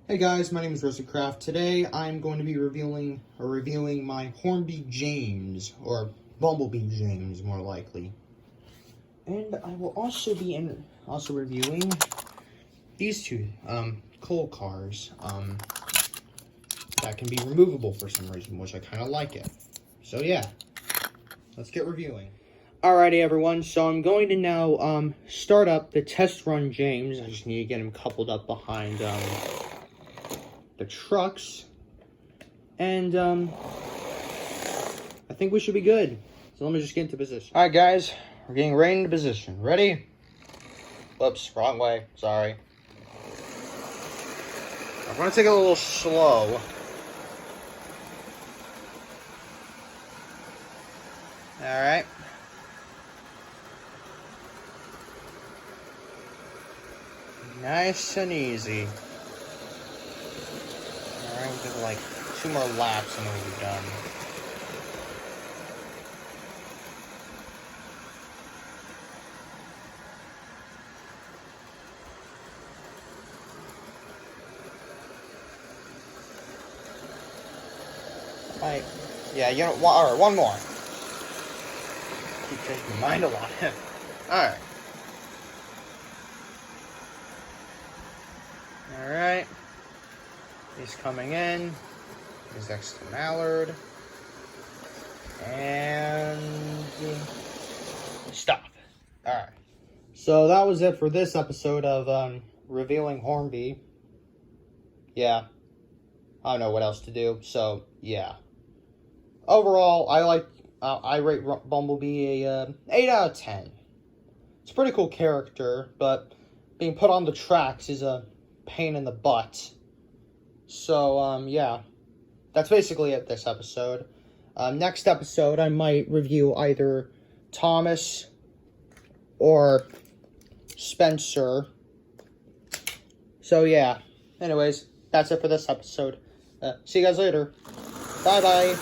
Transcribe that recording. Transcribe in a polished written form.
Hey guys, my name is Rosicraft. Today I'm going to be reviewing my Hornby James, or Bumblebee James more likely. And I will also be reviewing these two coal cars that can be removable for some reason, which I kind of like it. So yeah, let's get reviewing. Alrighty everyone, so I'm going to now start up the test run James. I just need to get him coupled up behind the trucks, and I think we should be good. So let me just get into position. Alright guys, we're getting right into position. Ready? Whoops, wrong way, sorry. I'm gonna take it a little slow. Alright. Nice and easy. Alright, we'll give it like 2 more laps and we'll be done. Alright, yeah, you know, alright, one more. Keep changing my mind a lot. Alright. Alright. He's coming in. He's next to Mallard. And stop. Alright. So that was it for this episode of revealing Hornby. Yeah. I don't know what else to do. So yeah. Overall, I rate Bumblebee a 8 out of 10. It's a pretty cool character, but being put on the tracks is a pain in the butt. So, yeah. That's basically it this episode. Next episode, I might review either Thomas or Spencer. So, yeah. Anyways, that's it for this episode. See you guys later. Bye-bye.